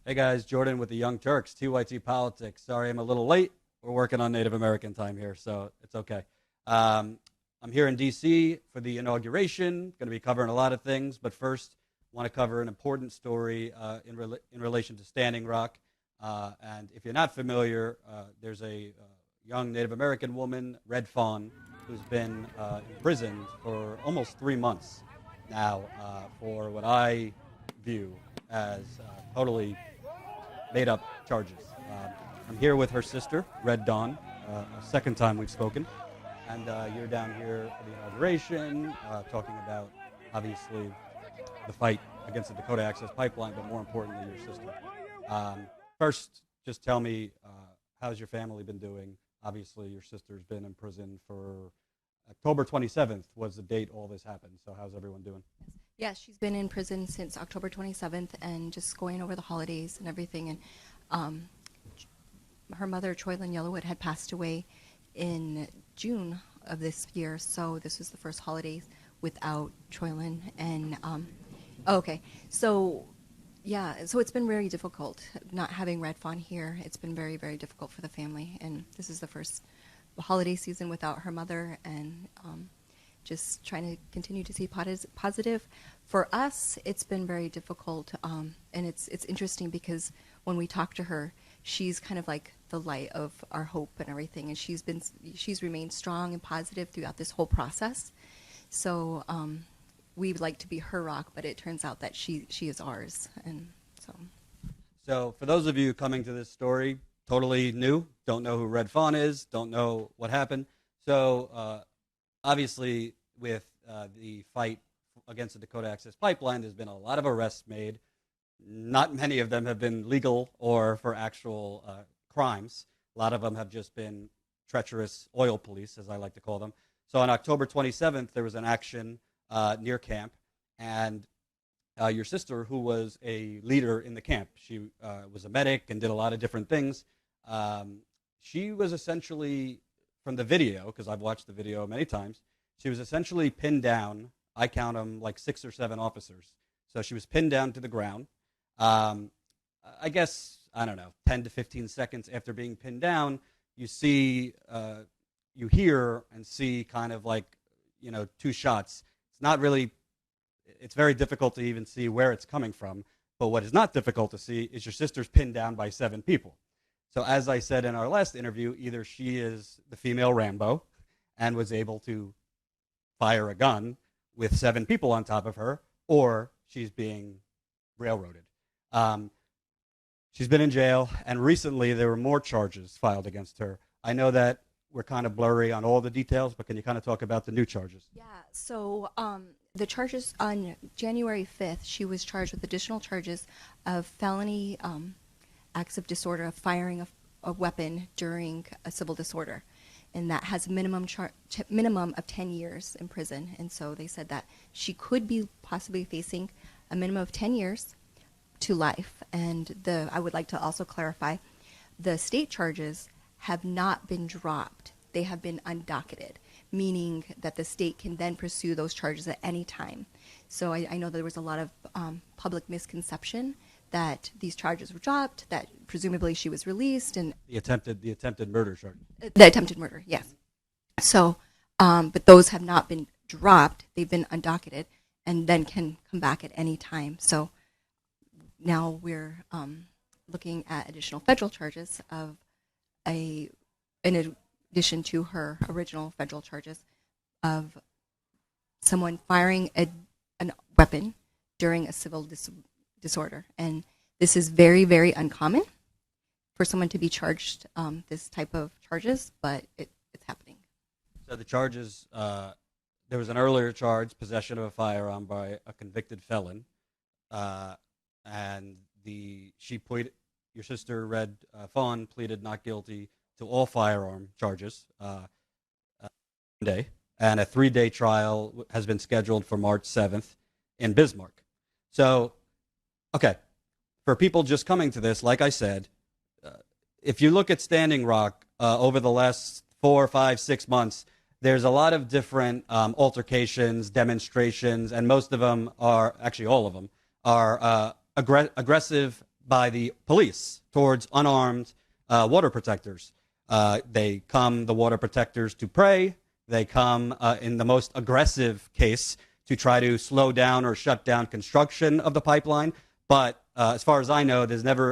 Hey guys, Jordan with the Young Turks, TYT Politics. Sorry I'm a little late. We're working on Native American time here, so it's okay. Um, I'm here in DC for the inauguration. Going to be covering a lot of things, but first, I want to cover an important story in relation to Standing Rock. And if you're not familiar, there's a young Native American woman, Red Fawn, who's been imprisoned for almost 3 months now for what I view as totally made up charges. I'm here with her sister, Red Dawn, a second time we've spoken. And you're down here for the inauguration, talking about, obviously, the fight against the Dakota Access Pipeline, but more importantly, your sister. First, just tell me, how's your family been doing? Obviously, your sister's been in prison for October 27th was the date all this happened. So how's everyone doing? Yes, she's been in prison since October 27th and just going over the holidays and everything. And her mother, Troylyn Yellowwood, had passed away in June of this year. So this was the first holidays without Troylyn. And, okay. So, yeah, so it's been very difficult not having Red Fawn here. It's been very, very difficult for the family. And this is the first holiday season without her mother, and just trying to continue to see positive. For us, it's been very difficult, and it's interesting because when we talk to her, she's kind of like the light of our hope and everything, and she's remained strong and positive throughout this whole process. So we would like to be her rock, but it turns out that she is ours, and so. So for those of you coming to this story, totally new, don't know who Red Fawn is, don't know what happened. So obviously with the fight against the Dakota Access Pipeline, there's been a lot of arrests made. Not many of them have been legal or for actual crimes. A lot of them have just been treacherous oil police, as I like to call them. So on October 27th, there was an action near camp, and your sister, who was a leader in the camp, she was a medic and did a lot of different things. She was essentially, from the video, because I've watched the video many times, she was essentially pinned down. I count them like 6 or 7 officers. So she was pinned down to the ground. I guess, I don't know, 10 to 15 seconds after being pinned down, you see, you hear and see kind of like, 2 shots. It's not really, it's very difficult to even see where it's coming from. But what is not difficult to see is your sister's pinned down by 7 people. So as I said in our last interview, either she is the female Rambo and was able to fire a gun with 7 people on top of her, or she's being railroaded. She's been in jail, and recently there were more charges filed against her. I know that we're kind of blurry on all the details, but can you kind of talk about the new charges? Yeah, so the charges on January 5th, she was charged with additional charges of felony acts of disorder, of firing a weapon during a civil disorder. And that has a minimum of 10 years in prison. And so they said that she could be possibly facing a minimum of 10 years to life. And I would like to also clarify, the state charges have not been dropped. They have been undocketed, meaning that the state can then pursue those charges at any time. So I know there was a lot of public misconception that these charges were dropped, that presumably she was released, and The attempted murder charge. the attempted murder, yes. So, but those have not been dropped; they've been undocketed, and then can come back at any time. So now we're looking at additional federal charges in addition to her original federal charges of someone firing a weapon during a civil disorder. And this is very, very uncommon for someone to be charged this type of charges, but it's happening. So the charges, there was an earlier charge, possession of a firearm by a convicted felon, and your sister, Red Fawn, pleaded not guilty to all firearm charges Monday, and a 3-day trial has been scheduled for March 7th in Bismarck. So, okay, for people just coming to this, like I said, if you look at Standing Rock over the last 4, 5, 6 months, there's a lot of different altercations, demonstrations, and most of them are, actually all of them, are aggressive by the police towards unarmed water protectors. They come, the water protectors, to pray. They come, in the most aggressive case, to try to slow down or shut down construction of the pipeline. But as far as I know,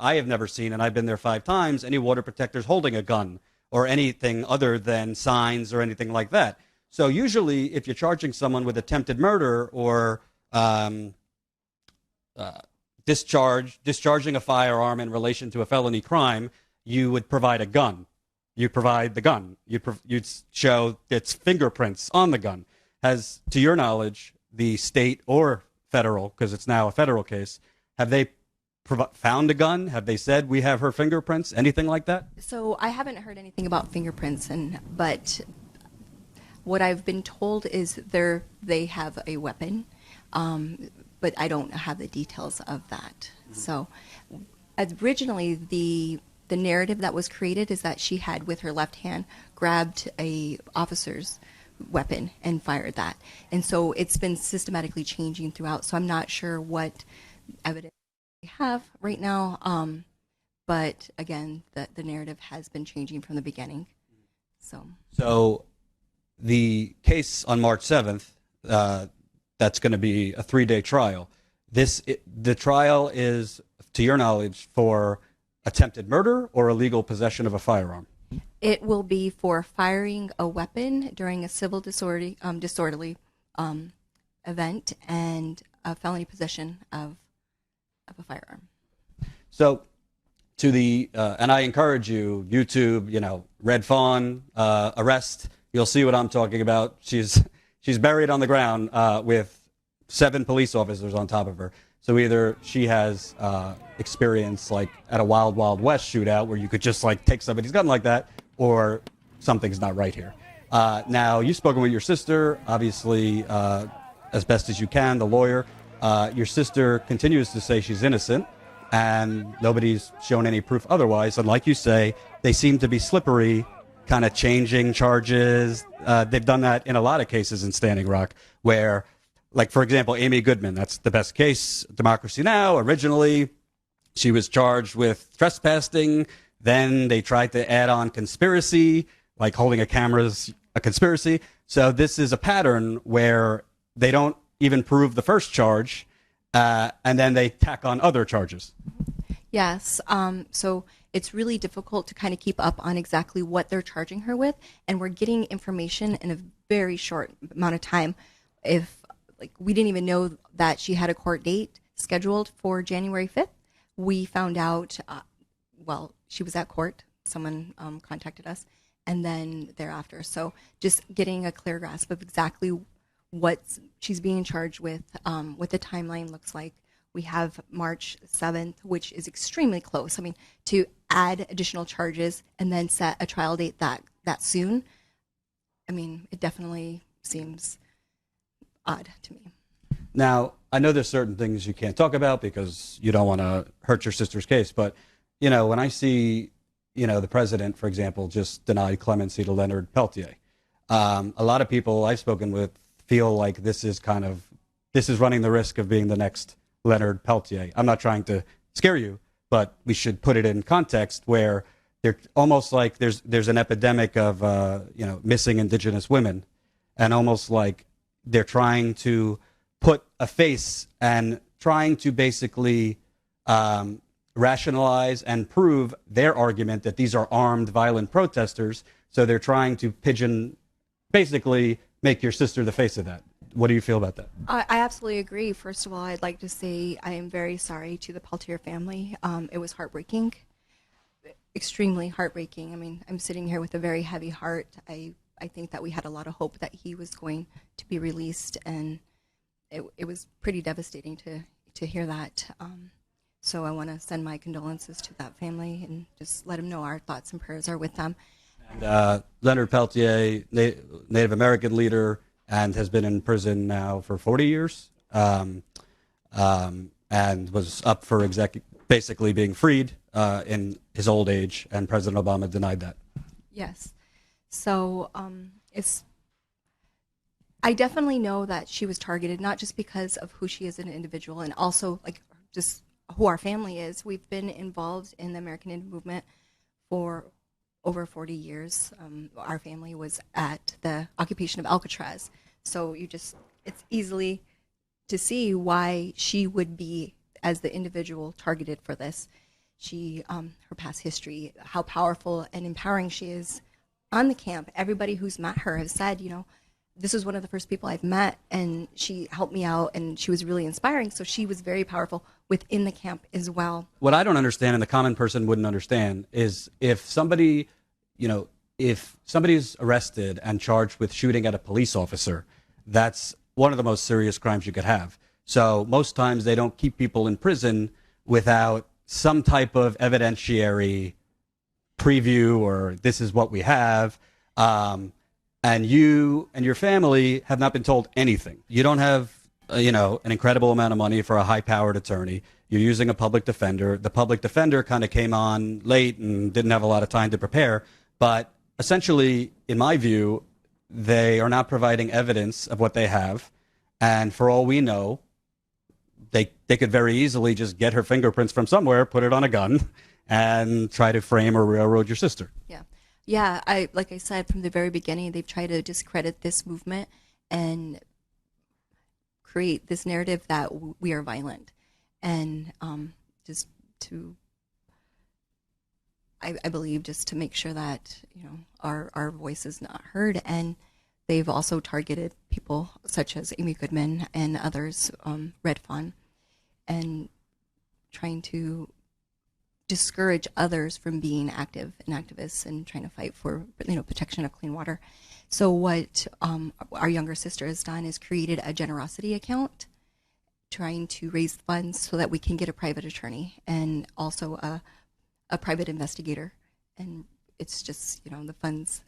I have never seen, and I've been there 5 times, any water protectors holding a gun or anything other than signs or anything like that. So usually, if you're charging someone with attempted murder or discharging a firearm in relation to a felony crime, you would provide a gun. You provide the gun. You'd show its fingerprints on the gun. Has, to your knowledge, the state or federal, because it's now a federal case, have they found a gun? Have they said we have her fingerprints? Anything like that? So I haven't heard anything about fingerprints, but what I've been told is they have a weapon, but I don't have the details of that. So originally, the narrative that was created is that she had, with her left hand, grabbed a officer's weapon and fired that. And so it's been systematically changing throughout. So I'm not sure what evidence we have right now. But again, the narrative has been changing from the beginning. So the case on March 7th, that's going to be a 3-day trial. The trial is, to your knowledge, for attempted murder or illegal possession of a firearm? It will be for firing a weapon during a civil disorderly event and a felony possession of a firearm. So, and I encourage you, YouTube, Red Fawn, arrest. You'll see what I'm talking about. She's buried on the ground with 7 police officers on top of her. So either she has experience like at a Wild Wild West shootout where you could just like take somebody's gun like that, or something's not right here. Now, you've spoken with your sister, obviously, as best as you can, the lawyer. Your sister continues to say she's innocent, and nobody's shown any proof otherwise. And like you say, they seem to be slippery, kind of changing charges. They've done that in a lot of cases in Standing Rock, where, like, for example, Amy Goodman, that's the best case, Democracy Now! Originally, she was charged with trespassing. Then they tried to add on conspiracy, like holding a camera's a conspiracy. So this is a pattern where they don't even prove the first charge, and then they tack on other charges. Yes. So it's really difficult to kind of keep up on exactly what they're charging her with, and we're getting information in a very short amount of time. We didn't even know that she had a court date scheduled for January 5th. We found out, she was at court. Someone contacted us, and then thereafter. So just getting a clear grasp of exactly what she's being charged with, what the timeline looks like. We have March 7th, which is extremely close. I mean, to add additional charges and then set a trial date that soon, I mean, it definitely seems odd to me. Now, I know there's certain things you can't talk about because you don't want to hurt your sister's case, but, when I see, the president, for example, just denied clemency to Leonard Peltier, a lot of people I've spoken with feel like this is running the risk of being the next Leonard Peltier. I'm not trying to scare you, but we should put it in context where they're almost like there's an epidemic of, missing Indigenous women, and almost like they're trying to put a face and trying to basically rationalize and prove their argument that these are armed, violent protesters. So they're trying to basically make your sister the face of that. What do you feel about that? I absolutely agree. First of all, I'd like to say I am very sorry to the Peltier family. It was heartbreaking, extremely heartbreaking. I mean, I'm sitting here with a very heavy heart. I think that we had a lot of hope that he was going to be released, and it was pretty devastating to hear that. So I want to send my condolences to that family and just let them know our thoughts and prayers are with them. And, Leonard Peltier, Native American leader, and has been in prison now for 40 years, and was up for basically being freed in his old age, and President Obama denied that. Yes. So I definitely know that she was targeted, not just because of who she is as an individual, and also like just who our family is. We've been involved in the American Indian movement for over 40 years. Our family was at the occupation of Alcatraz. So it's easily to see why she would be, as the individual, targeted for this. Her past history, how powerful and empowering she is on the camp. Everybody who's met her has said, this was one of the first people I've met, and she helped me out, and she was really inspiring. So she was very powerful within the camp as well. What I don't understand, and the common person wouldn't understand, is if somebody's arrested and charged with shooting at a police officer, that's one of the most serious crimes you could have. So most times they don't keep people in prison without some type of evidentiary preview, or this is what we have. And you and your family have not been told anything. You don't have, an incredible amount of money for a high-powered attorney. You're using a public defender. The public defender kind of came on late and didn't have a lot of time to prepare. But essentially, in my view, they are not providing evidence of what they have. And for all we know, they could very easily just get her fingerprints from somewhere, put it on a gun, and try to frame or railroad your sister. Yeah. Yeah, like I said, from the very beginning, they've tried to discredit this movement and create this narrative that we are violent. And I believe just to make sure that, our voice is not heard. And they've also targeted people such as Amy Goodman and others, Red Fawn, and trying to discourage others from being active and activists and trying to fight for protection of clean water. So what our younger sister has done is created a generosity account, trying to raise funds so that we can get a private attorney and also a private investigator. And it's just the funds.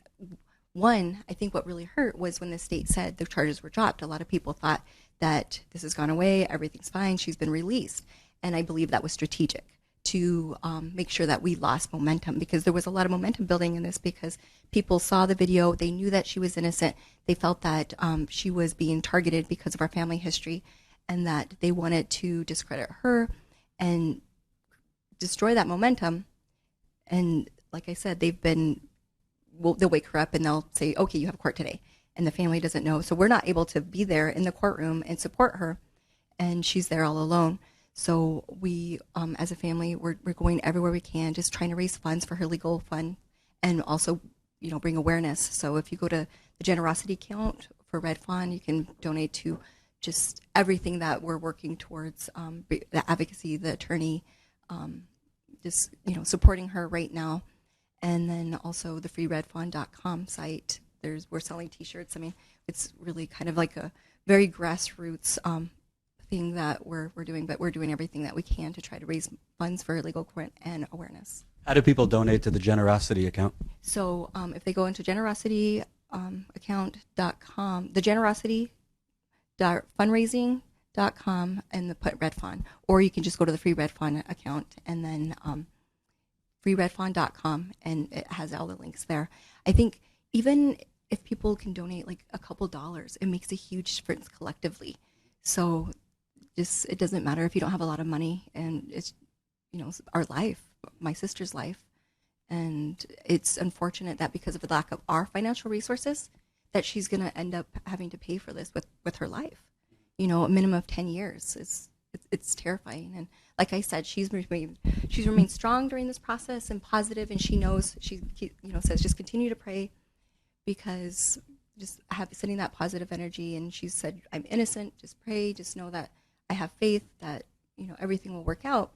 One, I think what really hurt was when the state said the charges were dropped. A lot of people thought that this has gone away, everything's fine, she's been released. And I believe that was strategic to make sure that we lost momentum, because there was a lot of momentum building in this, because people saw the video, they knew that she was innocent, they felt that she was being targeted because of our family history, and that they wanted to discredit her and destroy that momentum. And like I said, they'll wake her up and they'll say, okay, you have court today. And the family doesn't know. So we're not able to be there in the courtroom and support her. And she's there all alone. So we, as a family, we're going everywhere we can, just trying to raise funds for her legal fund, and also, bring awareness. So if you go to the generosity account for Red Fawn, you can donate to just everything that we're working towards, the advocacy, the attorney, supporting her right now. And then also the freeredfawn.com site. We're selling T-shirts. I mean, it's really kind of like a very grassroots thing that we're doing, but we're doing everything that we can to try to raise funds for legal court and awareness. How do people donate to the generosity account? So if they go into generosityaccount.com, the generosity.fundraising.com, and put Red Fawn, or you can just go to the free Red Fawn account and then freeredfawn.com, and it has all the links there. I think even if people can donate like a couple dollars, it makes a huge difference collectively. So it doesn't matter if you don't have a lot of money, and it's our life, my sister's life. And it's unfortunate that because of the lack of our financial resources, that she's going to end up having to pay for this with her life. A minimum of 10 years. It's terrifying. And like I said, she's remained strong during this process and positive, and she knows, says just continue to pray, because just sending that positive energy. And she said, I'm innocent, just pray, just know that I have faith that everything will work out.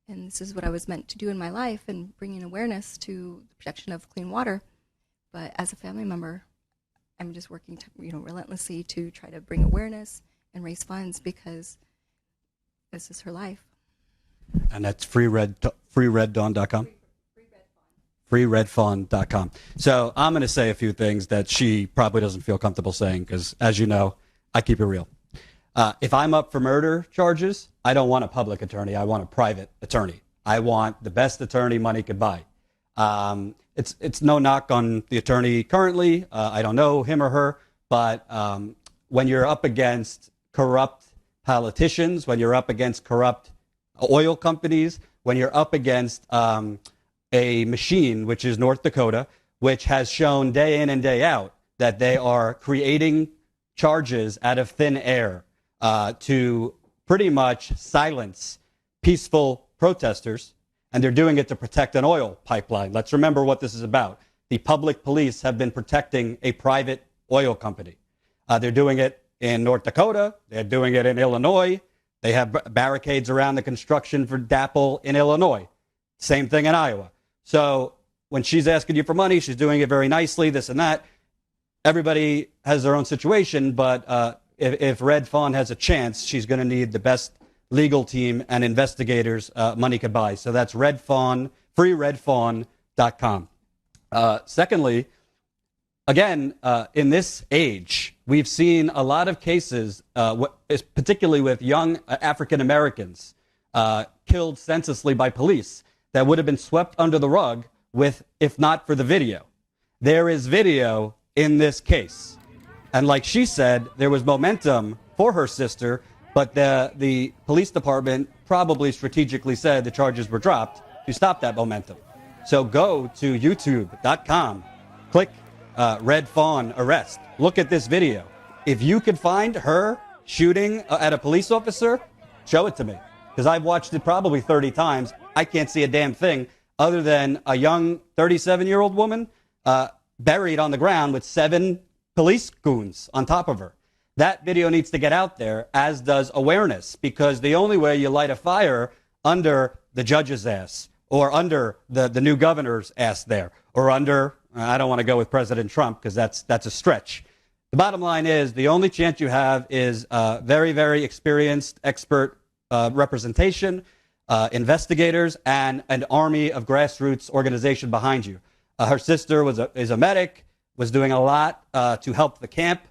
And this is what I was meant to do in my life, and bringing awareness to the protection of clean water. But as a family member, I'm just working relentlessly to try to bring awareness and raise funds, because this is her life. And that's freereddawn.com? freeredfawn.com. So I'm going to say a few things that she probably doesn't feel comfortable saying, because, as you know, I keep it real. If I'm up for murder charges, I don't want a public attorney. I want a private attorney. I want the best attorney money could buy. It's no knock on the attorney currently. I don't know him or her, but when you're up against corrupt politicians, when you're up against corrupt oil companies, when you're up against a machine, which is North Dakota, which has shown day in and day out that they are creating charges out of thin air to pretty much silence peaceful protesters, and they're doing it to protect an oil pipeline. Let's remember what this is about. The public police have been protecting a private oil company. They're doing it in North Dakota. They're doing it in Illinois. They have barricades around the construction for DAPL in Illinois. Same thing in Iowa. So when she's asking you for money, she's doing it very nicely, this and that. Everybody has their own situation, but if Red Fawn has a chance, she's going to need the best legal team and investigators money could buy. So that's Red Fawn, freeredfawn.com. Secondly, again, in this age, we've seen a lot of cases, particularly with young African Americans, killed senselessly by police that would have been swept under the rug if not for the video. There is video in this case. And like she said, there was momentum for her sister, but the police department probably strategically said the charges were dropped to stop that momentum. So go to youtube.com, click Red Fawn arrest. Look at this video. If you could find her shooting at a police officer, show it to me. Because I've watched it probably 30 times. I can't see a damn thing other than a young 37-year-old woman buried on the ground with 7 police goons on top of her. That video needs to get out there, as does awareness, because the only way you light a fire under the judge's ass or under the new governor's ass there or under, I don't want to go with President Trump because that's a stretch. The bottom line is the only chance you have is very, very experienced expert representation, investigators, and an army of grassroots organization behind you. Her sister is a medic, was doing a lot to help the camp.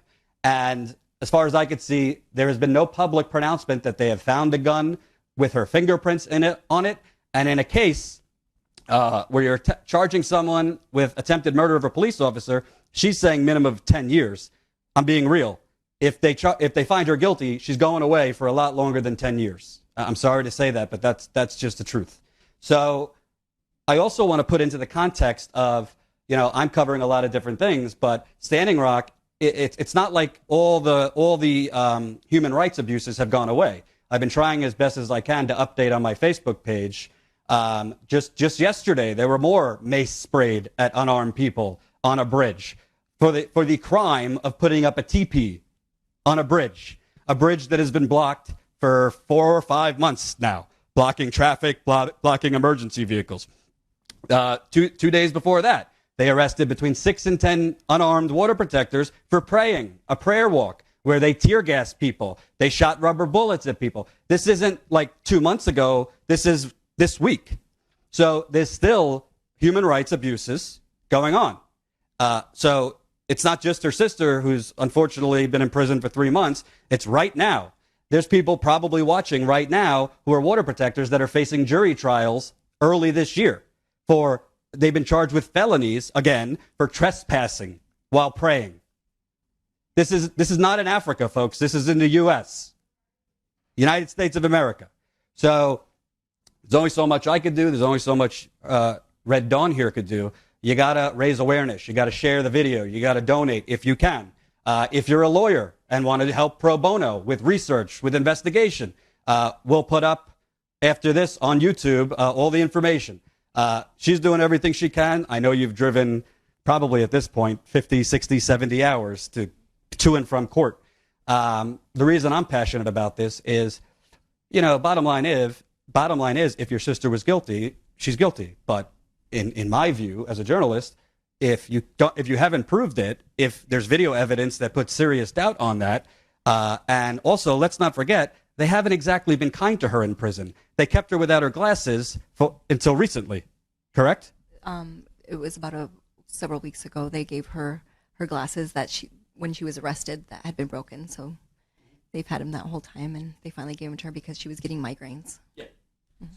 And as far as I could see, there has been no public pronouncement that they have found a gun with her fingerprints on it. And in a case where you're charging someone with attempted murder of a police officer, she's saying minimum of 10 years. I'm being real. If they find her guilty, she's going away for a lot longer than 10 years. I'm sorry to say that, but that's just the truth. So I also want to put into the context of, I'm covering a lot of different things, but Standing Rock, it's not like all the human rights abuses have gone away. I've been trying as best as I can to update on my Facebook page. Just yesterday, there were more mace sprayed at unarmed people on a bridge for the crime of putting up a teepee on a bridge that has been blocked for 4 or 5 months now, blocking traffic, blocking emergency vehicles. 2 days before that, they arrested between 6 and 10 unarmed water protectors for praying, a prayer walk, where they tear gas people. They shot rubber bullets at people. This isn't like 2 months ago. This is this week. So there's still human rights abuses going on. So it's not just her sister who's unfortunately been in prison for 3 months. It's right now. There's people probably watching right now who are water protectors that are facing jury trials early this year they've been charged with felonies, again, for trespassing while praying. This is not in Africa, folks. This is in the U.S., United States of America. So there's only so much I could do. There's only so much Red Dawn here could do. You got to raise awareness. You got to share the video. You got to donate if you can. If you're a lawyer and want to help pro bono with research, with investigation, we'll put up after this on YouTube all the information. She's doing everything she can. I know you've driven probably at this point 50, 60, 70 hours to and from court. The reason I'm passionate about this is, bottom line is if your sister was guilty, she's guilty. But in my view, as a journalist, if you haven't proved it, if there's video evidence that puts serious doubt on that, and also let's not forget, they haven't exactly been kind to her in prison. They kept her without her glasses until recently, correct? It was about several weeks ago. They gave her glasses when she was arrested that had been broken. So they've had them that whole time, and they finally gave them to her because she was getting migraines. Yeah.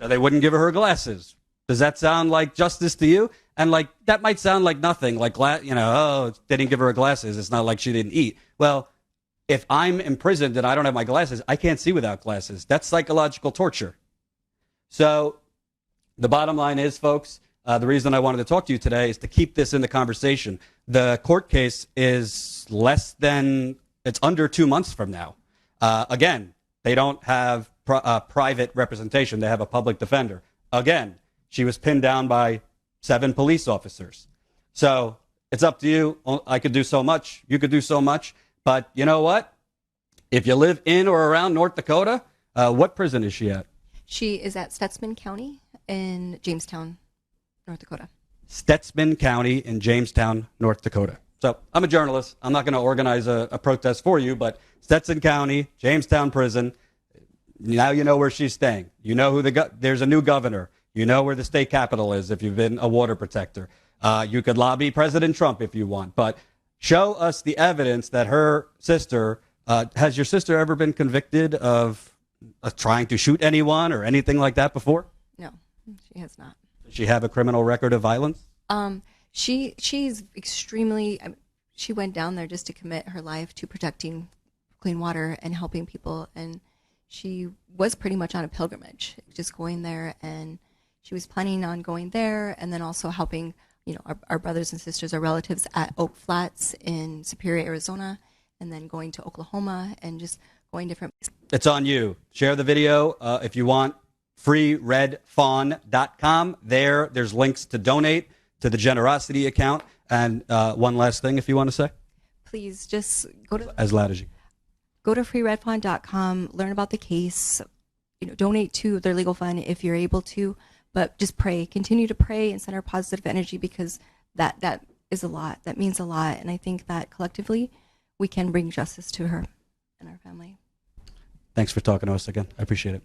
So they wouldn't give her glasses. Does that sound like justice to you? And that might sound like nothing, like they didn't give her glasses. It's not like she didn't eat. Well, if I'm imprisoned and I don't have my glasses, I can't see without glasses. That's psychological torture. So the bottom line is, folks, the reason I wanted to talk to you today is to keep this in the conversation. The court case is it's under 2 months from now. Again, they don't have private representation. They have a public defender. Again, she was pinned down by 7 police officers. So it's up to you. I could do so much. You could do so much. But you know what? If you live in or around North Dakota, what prison is she at? She is at Stutzman County in Jamestown, North Dakota. Stutzman County in Jamestown, North Dakota. So I'm a journalist. I'm not going to organize a protest for you, but Stetson County, Jamestown Prison. Now you know where she's staying. You know there's a new governor. You know where the state capitol is if you've been a water protector. You could lobby President Trump if you want, but show us the evidence that her sister, has your sister ever been convicted of trying to shoot anyone or anything like that before? No, she has not. Does she have a criminal record of violence? She's extremely, she went down there just to commit her life to protecting clean water and helping people. And she was pretty much on a pilgrimage, just going there. And she was planning on going there and then also helping, our brothers and sisters, our relatives at Oak Flats in Superior, Arizona, and then going to Oklahoma and just going different places. It's on you. Share the video if you want. FreeRedFawn.com. There's links to donate to the generosity account. And one last thing, if you want to say. Please just go to as loud as you. Go to FreeRedFawn.com. Learn about the case. Donate to their legal fund if you're able to. But just pray. Continue to pray and send our positive energy because that is a lot. That means a lot. And I think that collectively we can bring justice to her and our family. Thanks for talking to us again. I appreciate it.